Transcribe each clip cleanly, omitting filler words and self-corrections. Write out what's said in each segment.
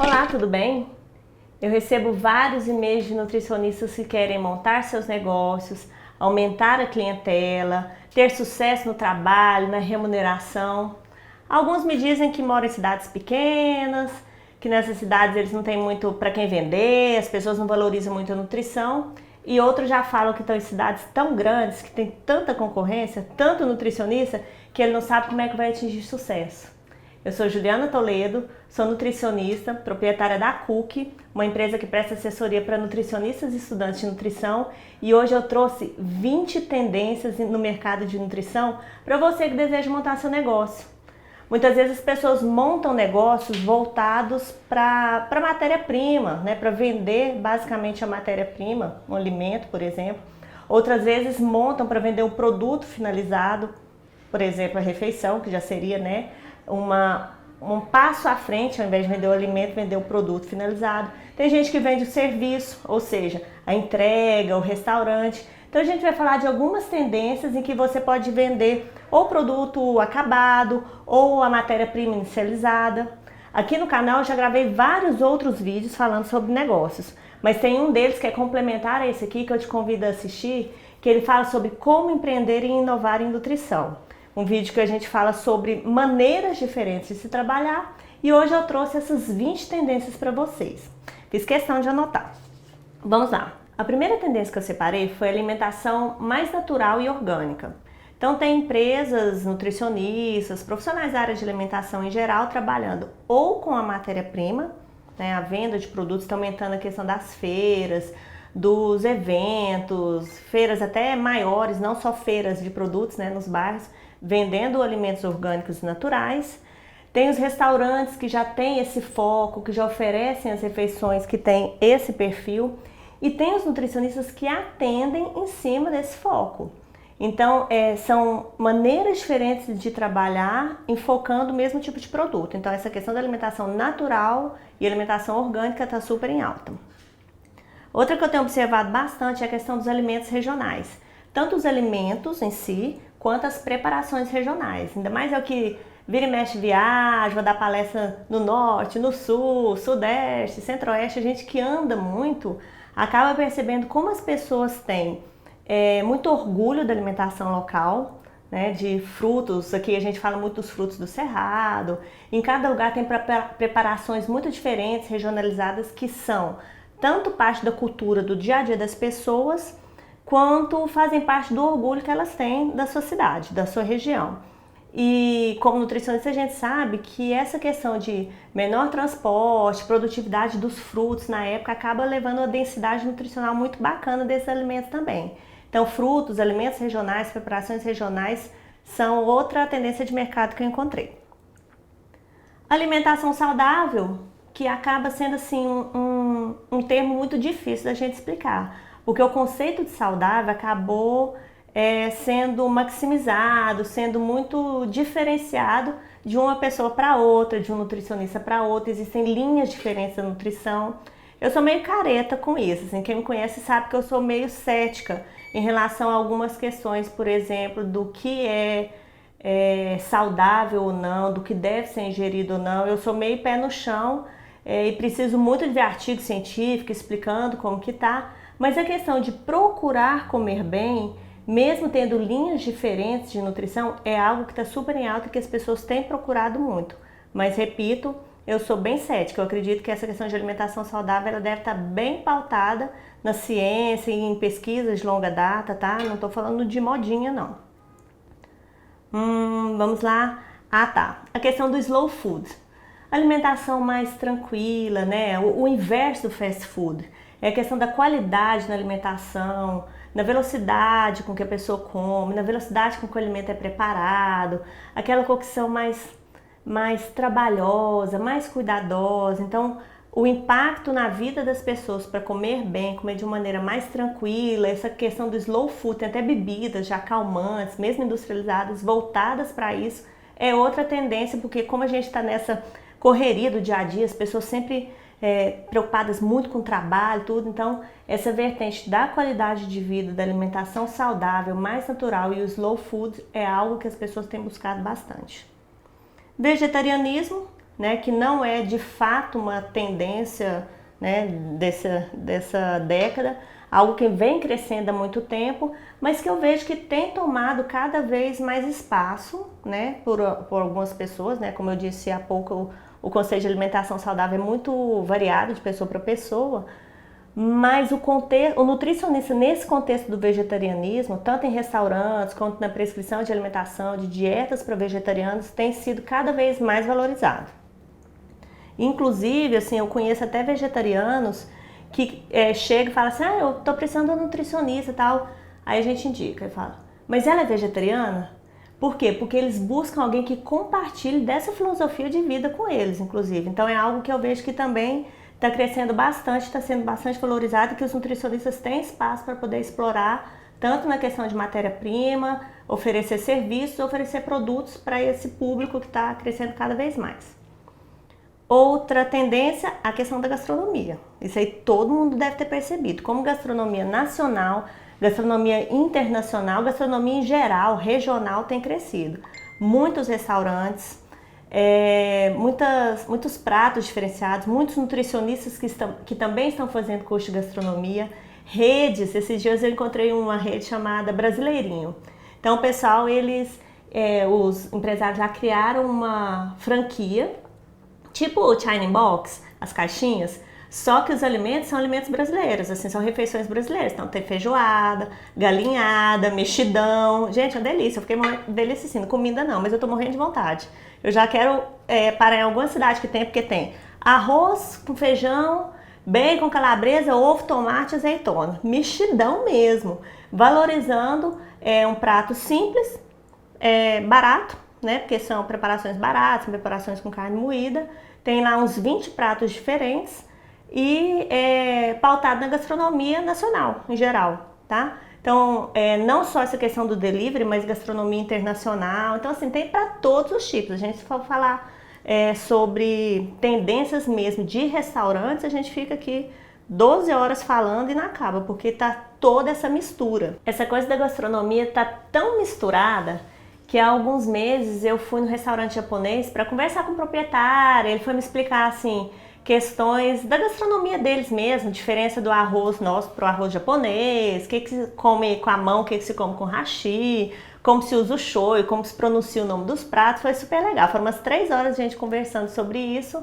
Olá, tudo bem? Eu recebo vários e-mails de nutricionistas que querem montar seus negócios, aumentar a clientela, ter sucesso no trabalho, na remuneração. Alguns me dizem que moram em cidades pequenas, que nessas cidades eles não têm muito para quem vender, as pessoas não valorizam muito a nutrição. E outros já falam que estão em cidades tão grandes, que tem tanta concorrência, tanto nutricionista, que ele não sabe como é que vai atingir sucesso. Eu sou Juliana Toledo, sou nutricionista, proprietária da Cook, uma empresa que presta assessoria para nutricionistas e estudantes de nutrição, e hoje eu trouxe 20 tendências no mercado de nutrição para você que deseja montar seu negócio. Muitas vezes as pessoas montam negócios voltados para matéria-prima, né, para vender basicamente a matéria-prima, um alimento, por exemplo. Outras vezes montam para vender o produto finalizado, por exemplo, a refeição, que já seria, né, um passo à frente, ao invés de vender o alimento, vender o produto finalizado. Tem gente que vende o serviço, ou seja, a entrega, o restaurante. Então a gente vai falar de algumas tendências em que você pode vender ou produto acabado ou a matéria-prima inicializada. Aqui no canal eu já gravei vários outros vídeos falando sobre negócios, mas tem um deles que é complementar a esse aqui que eu te convido a assistir, que ele fala sobre como empreender e inovar em nutrição. Um vídeo que a gente fala sobre maneiras diferentes de se trabalhar e hoje eu trouxe essas 20 tendências para vocês. Fiz questão de anotar. Vamos lá. A primeira tendência que eu separei foi a alimentação mais natural e orgânica. Então tem empresas, nutricionistas, profissionais da área de alimentação em geral trabalhando ou com a matéria-prima, né, a venda de produtos, está aumentando a questão das feiras, dos eventos, feiras até maiores, não só feiras de produtos, né, nos bairros, vendendo alimentos orgânicos e naturais. Tem os restaurantes que já têm esse foco, que já oferecem as refeições que têm esse perfil. E tem os nutricionistas que atendem em cima desse foco. Então, são maneiras diferentes de trabalhar, enfocando o mesmo tipo de produto. Então, essa questão da alimentação natural e alimentação orgânica está super em alta. Outra que eu tenho observado bastante é a questão dos alimentos regionais. Tanto os alimentos em si, quanto as preparações regionais. Ainda mais é o que vira e mexe viaja, vou dar palestra no norte, no sul, sudeste, centro-oeste. A gente que anda muito acaba percebendo como as pessoas têm muito orgulho da alimentação local, né, de frutos. Aqui a gente fala muito dos frutos do cerrado. Em cada lugar tem preparações muito diferentes, regionalizadas, que são tanto parte da cultura do dia a dia das pessoas, quanto fazem parte do orgulho que elas têm da sua cidade, da sua região. E como nutricionista a gente sabe que essa questão de menor transporte, produtividade dos frutos na época acaba levando uma densidade nutricional muito bacana desses alimentos também. Então frutos, alimentos regionais, preparações regionais são outra tendência de mercado que eu encontrei. Alimentação saudável, que acaba sendo assim um termo muito difícil da gente explicar, porque o conceito de saudável acabou sendo maximizado, sendo muito diferenciado de uma pessoa para outra, de um nutricionista para outra. Existem linhas diferentes da nutrição. Eu sou meio careta com isso, assim, quem me conhece sabe que eu sou meio cética em relação a algumas questões, por exemplo, do que é saudável ou não, do que deve ser ingerido ou não. Eu sou meio pé no chão e preciso muito de ver artigo científico explicando como que tá. Mas a questão de procurar comer bem, mesmo tendo linhas diferentes de nutrição, é algo que está super em alta e que as pessoas têm procurado muito. Mas repito, eu sou bem cética. Eu acredito que essa questão de alimentação saudável ela deve estar bem pautada na ciência e em pesquisas de longa data, tá? Não estou falando de modinha, não. Vamos lá. Ah, tá. A questão do slow food. Alimentação mais tranquila, né? O inverso do fast food. É a questão da qualidade na alimentação, na velocidade com que a pessoa come, na velocidade com que o alimento é preparado, aquela cocção mais trabalhosa, mais cuidadosa. Então, o impacto na vida das pessoas para comer bem, comer de uma maneira mais tranquila, essa questão do slow food, tem até bebidas já calmantes, mesmo industrializadas, voltadas para isso, é outra tendência, porque como a gente está nessa correria do dia a dia, as pessoas sempre preocupadas muito com o trabalho, tudo. Então, essa vertente da qualidade de vida, da alimentação saudável, mais natural e o slow food é algo que as pessoas têm buscado bastante. Vegetarianismo, né, que não é de fato uma tendência, né, dessa década, algo que vem crescendo há muito tempo, mas que eu vejo que tem tomado cada vez mais espaço, né, por algumas pessoas, né, como eu disse há pouco, o conceito de alimentação saudável é muito variado de pessoa para pessoa, mas o nutricionista nesse contexto do vegetarianismo, tanto em restaurantes quanto na prescrição de alimentação, de dietas para vegetarianos, tem sido cada vez mais valorizado. Inclusive, assim, eu conheço até vegetarianos que chegam e falam assim, eu tô precisando de um nutricionista e tal. Aí a gente indica e fala, mas ela é vegetariana? Por quê? Porque eles buscam alguém que compartilhe dessa filosofia de vida com eles, inclusive. Então é algo que eu vejo que também está crescendo bastante, está sendo bastante valorizado e que os nutricionistas têm espaço para poder explorar, tanto na questão de matéria-prima, oferecer serviços, oferecer produtos para esse público que está crescendo cada vez mais. Outra tendência, a questão da gastronomia. Isso aí todo mundo deve ter percebido. Como gastronomia nacional, gastronomia internacional, gastronomia em geral, regional tem crescido. Muitos restaurantes, muitos pratos diferenciados, muitos nutricionistas que também estão fazendo curso de gastronomia, redes. Esses dias eu encontrei uma rede chamada Brasileirinho. Então o pessoal, os empresários já criaram uma franquia, tipo o China Box, as caixinhas, só que os alimentos são alimentos brasileiros, assim, são refeições brasileiras. Então tem feijoada, galinhada, mexidão. Gente, é uma delícia. Eu fiquei morrendo, delícia assim, não comida não, mas eu tô morrendo de vontade. Eu já quero parar em alguma cidade que tem, porque tem arroz com feijão, bacon, calabresa, ovo, tomate, azeitona. Mexidão mesmo. Valorizando um prato simples, barato, né? Porque são preparações baratas, são preparações com carne moída. Tem lá uns 20 pratos diferentes e pautado na gastronomia nacional, em geral, tá? Então, não só essa questão do delivery, mas gastronomia internacional. Então, assim, tem para todos os tipos. A gente, se for falar sobre tendências mesmo de restaurantes, a gente fica aqui 12 horas falando e não acaba, porque tá toda essa mistura. Essa coisa da gastronomia tá tão misturada que há alguns meses eu fui no restaurante japonês para conversar com o proprietário. Ele foi me explicar, assim, questões da gastronomia deles mesmo, diferença do arroz nosso para o arroz japonês, o que se come com a mão, o que se come com hashi, como se usa o shoyu, como se pronuncia o nome dos pratos. Foi super legal, foram umas 3 horas a gente conversando sobre isso.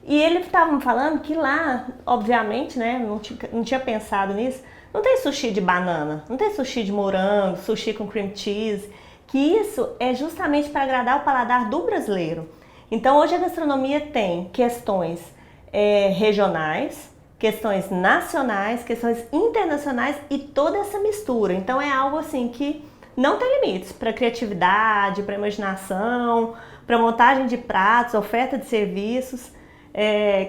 E ele estava me falando que lá, obviamente, né, não tinha pensado nisso, não tem sushi de banana, não tem sushi de morango, sushi com cream cheese, que isso é justamente para agradar o paladar do brasileiro. Então hoje a gastronomia tem questões regionais, questões nacionais, questões internacionais e toda essa mistura. Então é algo assim que não tem limites para criatividade, para imaginação, para montagem de pratos, oferta de serviços.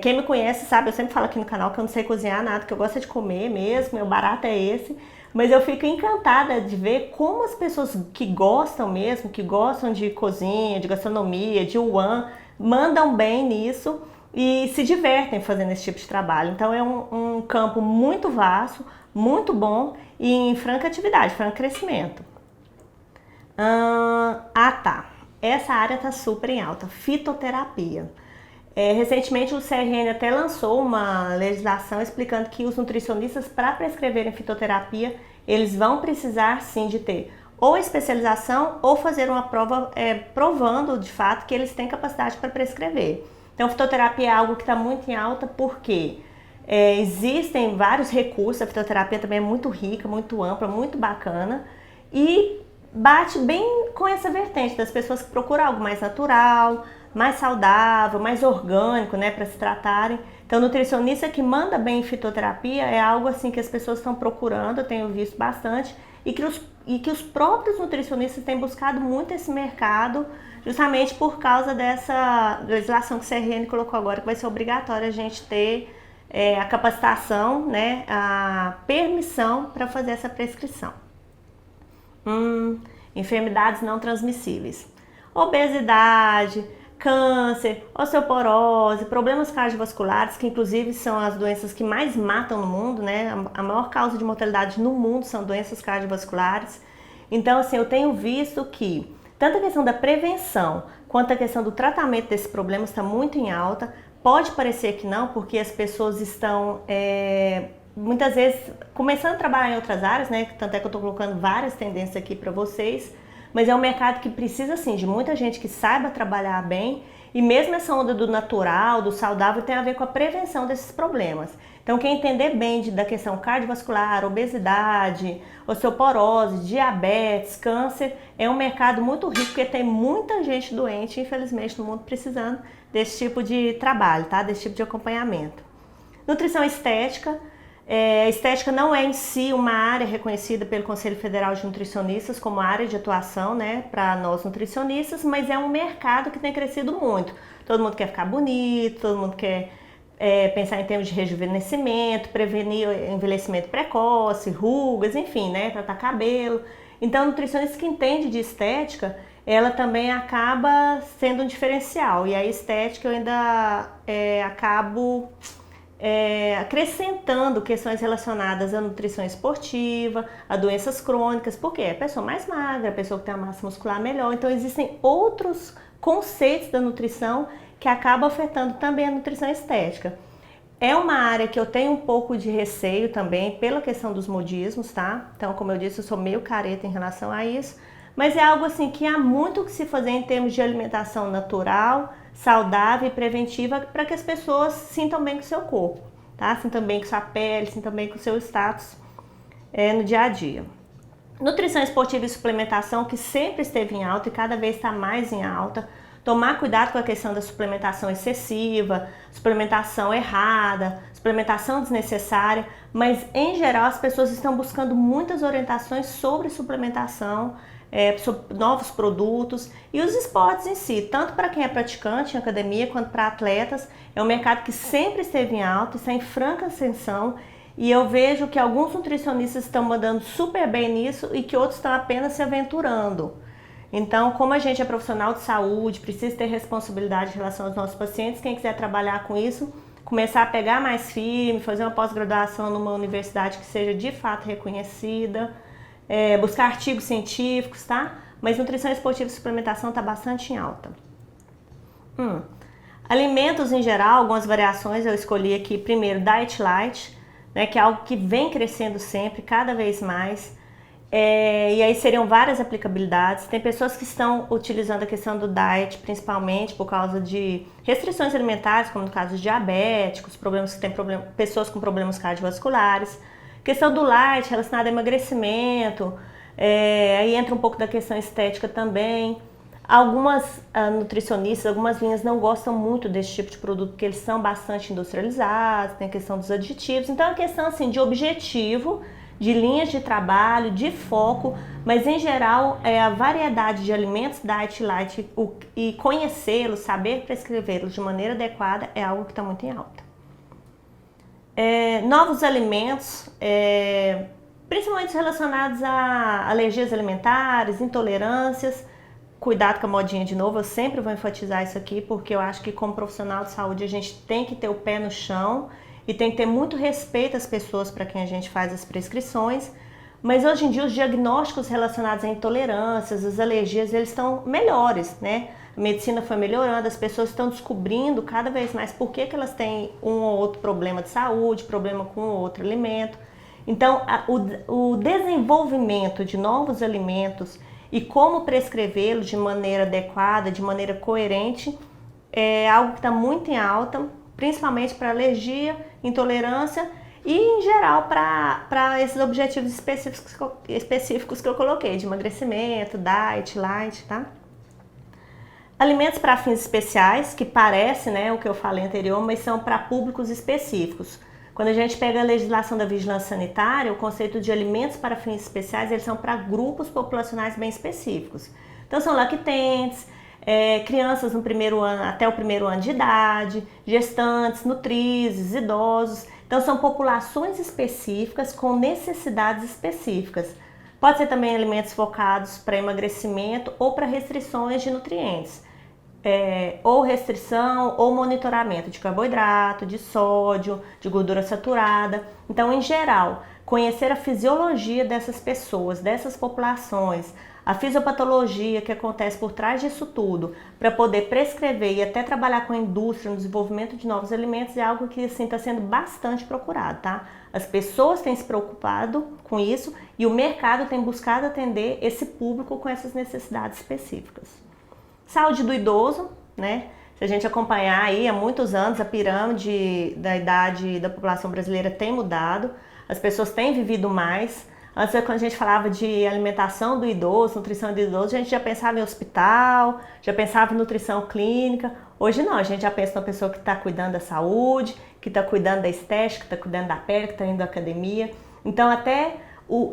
Quem me conhece sabe, eu sempre falo aqui no canal que eu não sei cozinhar nada, que eu gosto de comer mesmo, meu barato é esse. Mas eu fico encantada de ver como as pessoas que gostam mesmo, que gostam de cozinha, de gastronomia, de One, mandam bem nisso e se divertem fazendo esse tipo de trabalho. Então é um campo muito vasto, muito bom e em franca atividade, franco crescimento. Tá. Essa área está super em alta, fitoterapia. Recentemente o CRN até lançou uma legislação explicando que os nutricionistas, para prescreverem fitoterapia, eles vão precisar sim de ter ou especialização ou fazer uma prova provando de fato que eles têm capacidade para prescrever. Então fitoterapia é algo que está muito em alta porque existem vários recursos, a fitoterapia também é muito rica, muito ampla, muito bacana e bate bem com essa vertente das pessoas que procuram algo mais natural, mais saudável, mais orgânico, né, para se tratarem. Então, nutricionista que manda bem em fitoterapia é algo assim que as pessoas estão procurando, eu tenho visto bastante, e que os próprios nutricionistas têm buscado muito esse mercado, justamente por causa dessa legislação que o CRN colocou agora, que vai ser obrigatório a gente ter a capacitação, né, a permissão para fazer essa prescrição. Enfermidades não transmissíveis. Obesidade, câncer, osteoporose, problemas cardiovasculares, que inclusive são as doenças que mais matam no mundo, né? A maior causa de mortalidade no mundo são doenças cardiovasculares. Então, assim, eu tenho visto que tanto a questão da prevenção quanto à questão do tratamento desses problemas está muito em alta. Pode parecer que não, porque as pessoas estão muitas vezes começando a trabalhar em outras áreas, né? Tanto é que eu estou colocando várias tendências aqui para vocês, mas é um mercado que precisa, assim, de muita gente que saiba trabalhar bem, e mesmo essa onda do natural, do saudável, tem a ver com a prevenção desses problemas. Então, quem entender bem da questão cardiovascular, obesidade, osteoporose, diabetes, câncer, é um mercado muito rico, porque tem muita gente doente, infelizmente, no mundo precisando desse tipo de trabalho, tá? Desse tipo de acompanhamento. Nutrição estética. A estética não é em si uma área reconhecida pelo Conselho Federal de Nutricionistas como área de atuação, né, para nós nutricionistas, mas é um mercado que tem crescido muito. Todo mundo quer ficar bonito, todo mundo quer pensar em termos de rejuvenescimento, prevenir envelhecimento precoce, rugas, enfim, né, tratar cabelo. Então, a nutricionista que entende de estética, ela também acaba sendo um diferencial. E a estética eu ainda acabo acrescentando questões relacionadas à nutrição esportiva, a doenças crônicas, porque é a pessoa mais magra, a pessoa que tem a massa muscular melhor. Então existem outros conceitos da nutrição que acabam afetando também a nutrição estética. É uma área que eu tenho um pouco de receio também pela questão dos modismos, tá? Então, como eu disse, eu sou meio careta em relação a isso, mas é algo assim que há muito o que se fazer em termos de alimentação natural, saudável e preventiva para que as pessoas sintam bem com o seu corpo, tá? Sintam bem com sua pele, sintam bem com o seu status no dia a dia. Nutrição esportiva e suplementação, que sempre esteve em alta e cada vez está mais em alta. Tomar cuidado com a questão da suplementação excessiva, suplementação errada, suplementação desnecessária, mas em geral as pessoas estão buscando muitas orientações sobre suplementação, sobre novos produtos e os esportes em si, tanto para quem é praticante em academia quanto para atletas. É um mercado que sempre esteve em alta, está em franca ascensão, e eu vejo que alguns nutricionistas estão mandando super bem nisso e que outros estão apenas se aventurando. Então, como a gente é profissional de saúde, precisa ter responsabilidade em relação aos nossos pacientes, quem quiser trabalhar com isso, começar a pegar mais firme, fazer uma pós-graduação numa universidade que seja de fato reconhecida, buscar artigos científicos, tá? Mas nutrição esportiva e suplementação está bastante em alta. Alimentos em geral, algumas variações eu escolhi aqui. Primeiro, Diet Light, né, que é algo que vem crescendo sempre, cada vez mais. E aí seriam várias aplicabilidades. Tem pessoas que estão utilizando a questão do diet principalmente por causa de restrições alimentares, como no caso dos diabéticos, pessoas com problemas cardiovasculares. Questão do light relacionada a emagrecimento, aí entra um pouco da questão estética também. Algumas nutricionistas, algumas linhas não gostam muito desse tipo de produto porque eles são bastante industrializados, tem a questão dos aditivos. Então é uma questão assim, de objetivo, de linhas de trabalho, de foco, mas em geral a variedade de alimentos Diet Light e conhecê-los, saber prescrevê-los de maneira adequada é algo que está muito em alta. Novos alimentos, principalmente relacionados a alergias alimentares, intolerâncias. Cuidado com a modinha de novo, eu sempre vou enfatizar isso aqui, porque eu acho que como profissional de saúde a gente tem que ter o pé no chão e tem que ter muito respeito às pessoas para quem a gente faz as prescrições. Mas hoje em dia os diagnósticos relacionados a intolerâncias, as alergias, eles estão melhores, né? A medicina foi melhorando, as pessoas estão descobrindo cada vez mais por que elas têm um ou outro problema de saúde, problema com outro alimento. Então, o desenvolvimento de novos alimentos e como prescrevê-los de maneira adequada, de maneira coerente, é algo que está muito em alta, principalmente para alergia, intolerância e, em geral, para esses objetivos específicos que eu coloquei, de emagrecimento, diet, light, tá? Alimentos para fins especiais, que parece, né, o que eu falei anterior, mas são para públicos específicos. Quando a gente pega a legislação da vigilância sanitária, o conceito de alimentos para fins especiais, eles são para grupos populacionais bem específicos. Então são lactentes, crianças no primeiro ano, até o primeiro ano de idade, gestantes, nutrizes, idosos. Então são populações específicas com necessidades específicas. Pode ser também alimentos focados para emagrecimento ou para restrições de nutrientes. Ou restrição ou monitoramento de carboidrato, de sódio, de gordura saturada. Então, em geral, conhecer a fisiologia dessas pessoas, dessas populações, a fisiopatologia que acontece por trás disso tudo, para poder prescrever e até trabalhar com a indústria no desenvolvimento de novos alimentos é algo que assim está sendo bastante procurado, tá? As pessoas têm se preocupado com isso e o mercado tem buscado atender esse público com essas necessidades específicas. Saúde do idoso, né? Se a gente acompanhar aí há muitos anos, a pirâmide da idade da população brasileira tem mudado, as pessoas têm vivido mais. Antes, quando a gente falava de alimentação do idoso, nutrição do idoso, a gente já pensava em hospital, já pensava em nutrição clínica. Hoje não, a gente já pensa na pessoa que está cuidando da saúde, que está cuidando da estética, que está cuidando da pele, que está indo à academia. Então, até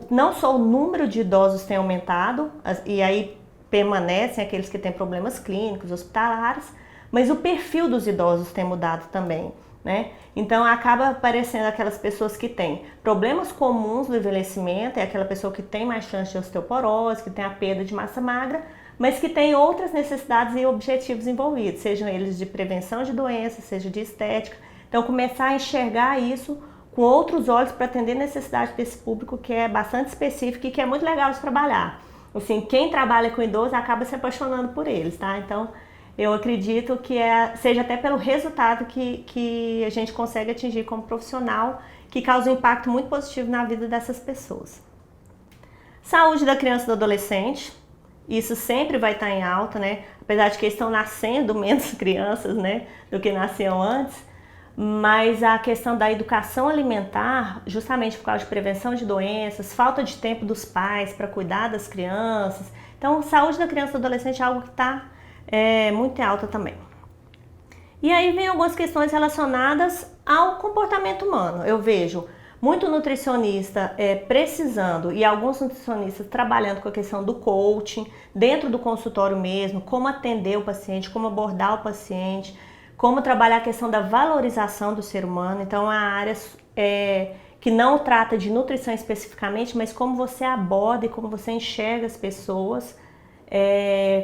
não só o número de idosos tem aumentado, e aí permanecem aqueles que têm problemas clínicos, hospitalares, mas o perfil dos idosos tem mudado também, né? Então acaba aparecendo aquelas pessoas que têm problemas comuns do envelhecimento, é aquela pessoa que tem mais chance de osteoporose, que tem a perda de massa magra, mas que tem outras necessidades e objetivos envolvidos, sejam eles de prevenção de doenças, seja de estética. Então começar a enxergar isso com outros olhos para atender a necessidade desse público que é bastante específico e que é muito legal de trabalhar. Assim, quem trabalha com idoso acaba se apaixonando por eles, tá? Então eu acredito que seja até pelo resultado que a gente consegue atingir como profissional, que causa um impacto muito positivo na vida dessas pessoas. Saúde da criança e do adolescente, isso sempre vai estar em alta, né? Apesar de que estão nascendo menos crianças, né, do que nasciam antes, mas a questão da educação alimentar, justamente por causa de prevenção de doenças, falta de tempo dos pais para cuidar das crianças. Então, saúde da criança e do adolescente é algo que está muito alta também. E aí vem algumas questões relacionadas ao comportamento humano. Eu vejo muito nutricionista precisando e alguns nutricionistas trabalhando com a questão do coaching, dentro do consultório mesmo, como atender o paciente, como abordar o paciente, como trabalhar a questão da valorização do ser humano. Então, a área que não trata de nutrição especificamente, mas como você aborda e como você enxerga as pessoas,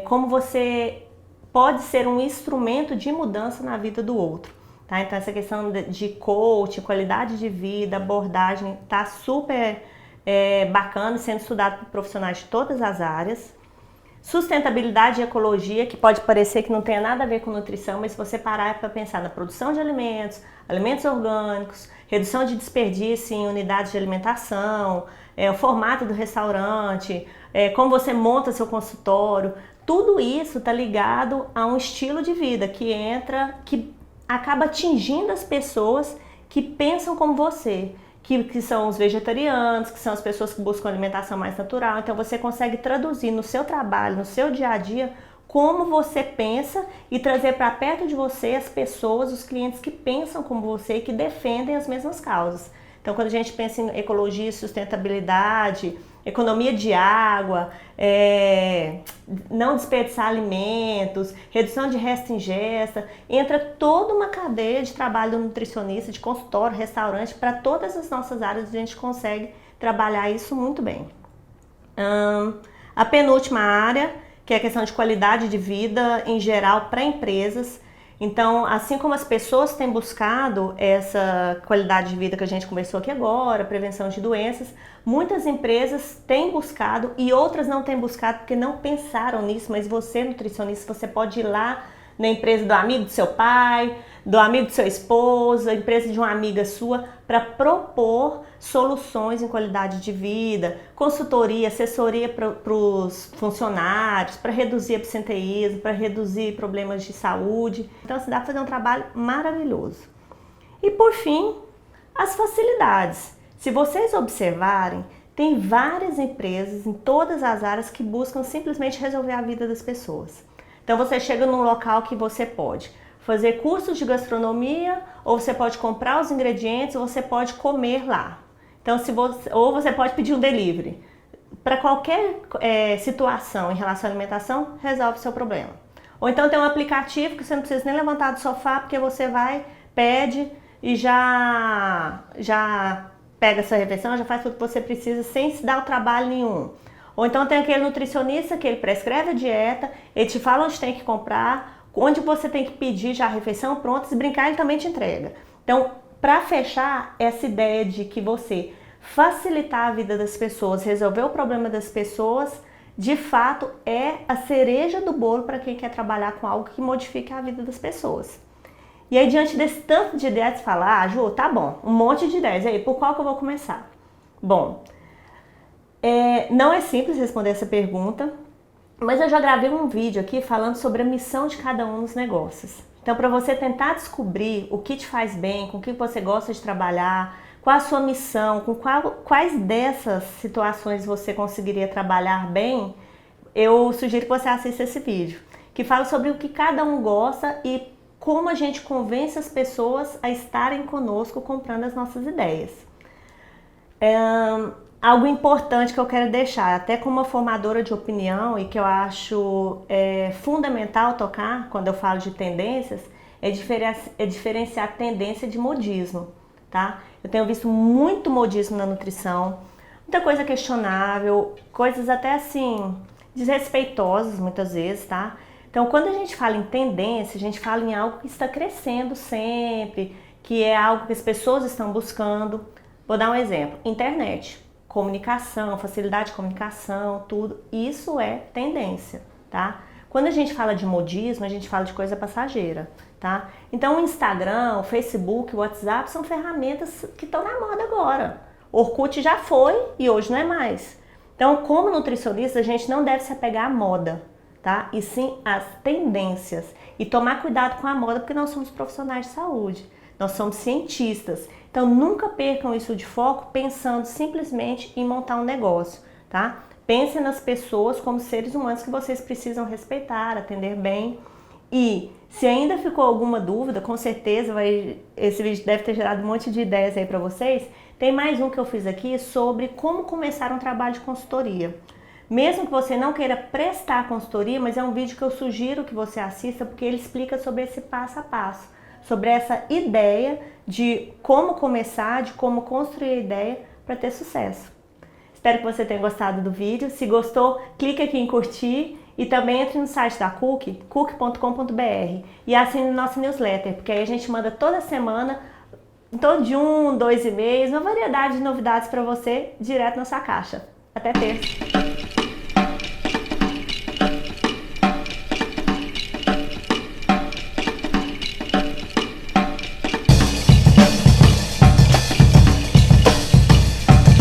como você pode ser um instrumento de mudança na vida do outro, tá? Então essa questão de coaching, qualidade de vida, abordagem, tá super bacana, sendo estudado por profissionais de todas as áreas. Sustentabilidade e ecologia, que pode parecer que não tenha nada a ver com nutrição, mas se você parar para pensar na produção de alimentos, alimentos orgânicos, redução de desperdício em unidades de alimentação, o formato do restaurante, como você monta seu consultório, tudo isso está ligado a um estilo de vida que acaba atingindo as pessoas que pensam como você, que são os vegetarianos, que são as pessoas que buscam alimentação mais natural. Então você consegue traduzir no seu trabalho, no seu dia a dia, como você pensa e trazer para perto de você as pessoas, os clientes que pensam como você e que defendem as mesmas causas. Então quando a gente pensa em ecologia, sustentabilidade, economia de água, não desperdiçar alimentos, redução de resto ingesta, entra toda uma cadeia de trabalho do nutricionista, de consultório, restaurante, para todas as nossas áreas a gente consegue trabalhar isso muito bem. A penúltima área, que é a questão de qualidade de vida em geral para empresas. Então, assim como as pessoas têm buscado essa qualidade de vida que a gente conversou aqui agora, prevenção de doenças, muitas empresas têm buscado e outras não têm buscado porque não pensaram nisso, mas você, nutricionista, você pode ir lá na empresa do amigo do seu pai, do amigo do seu esposo, a empresa de uma amiga sua, para propor soluções em qualidade de vida, consultoria, assessoria para os funcionários, para reduzir absenteísmo, para reduzir problemas de saúde. Então, se dá para fazer um trabalho maravilhoso. E por fim, as facilidades. Se vocês observarem, tem várias empresas em todas as áreas que buscam simplesmente resolver a vida das pessoas. Então você chega num local que você pode fazer cursos de gastronomia, ou você pode comprar os ingredientes, ou você pode comer lá. Então, ou você pode pedir um delivery. Para qualquer situação em relação à alimentação, resolve o seu problema. Ou então tem um aplicativo que você não precisa nem levantar do sofá, porque você vai, pede e já pega essa refeição, já faz tudo que você precisa sem se dar o trabalho nenhum. Ou então tem aquele nutricionista que ele prescreve a dieta, ele te fala onde tem que comprar, onde você tem que pedir já a refeição pronta, se brincar ele também te entrega. Então, para fechar essa ideia de que você facilitar a vida das pessoas, resolver o problema das pessoas, de fato é a cereja do bolo para quem quer trabalhar com algo que modifique a vida das pessoas. E aí, diante desse tanto de ideias, você fala, Ju, tá bom, um monte de ideias, e aí, por qual que eu vou começar? Bom, não é simples responder essa pergunta, mas eu já gravei um vídeo aqui falando sobre a missão de cada um nos negócios. Então, para você tentar descobrir o que te faz bem, com o que você gosta de trabalhar, qual a sua missão, com quais dessas situações você conseguiria trabalhar bem, eu sugiro que você assista esse vídeo, que fala sobre o que cada um gosta e como a gente convence as pessoas a estarem conosco comprando as nossas ideias. Algo importante que eu quero deixar, até como uma formadora de opinião e que eu acho fundamental tocar quando eu falo de tendências, é diferenciar tendência de modismo, tá? Eu tenho visto muito modismo na nutrição, muita coisa questionável, coisas até assim, desrespeitosas muitas vezes, tá? Então, quando a gente fala em tendência, a gente fala em algo que está crescendo sempre, que é algo que as pessoas estão buscando. Vou dar um exemplo, internet. Comunicação, facilidade de comunicação, tudo, isso é tendência, tá? Quando a gente fala de modismo, a gente fala de coisa passageira, tá? Então o Instagram, o Facebook, o WhatsApp são ferramentas que estão na moda agora. Orkut já foi e hoje não é mais. Então, como nutricionista, a gente não deve se apegar à moda, tá? E sim às tendências. E tomar cuidado com a moda, porque nós somos profissionais de saúde, nós somos cientistas. Então, nunca percam isso de foco pensando simplesmente em montar um negócio, tá? Pensem nas pessoas como seres humanos que vocês precisam respeitar, atender bem. E se ainda ficou alguma dúvida, com certeza esse vídeo deve ter gerado um monte de ideias aí para vocês. Tem mais um que eu fiz aqui sobre como começar um trabalho de consultoria. Mesmo que você não queira prestar consultoria, mas é um vídeo que eu sugiro que você assista porque ele explica sobre esse passo a passo, sobre essa ideia de como começar, de como construir a ideia para ter sucesso. Espero que você tenha gostado do vídeo. Se gostou, clique aqui em curtir e também entre no site da Cook, cook.com.br, e assine nossa newsletter, porque aí a gente manda toda semana, em torno de 1, 2 e-mails, uma variedade de novidades para você direto na sua caixa. Até terça!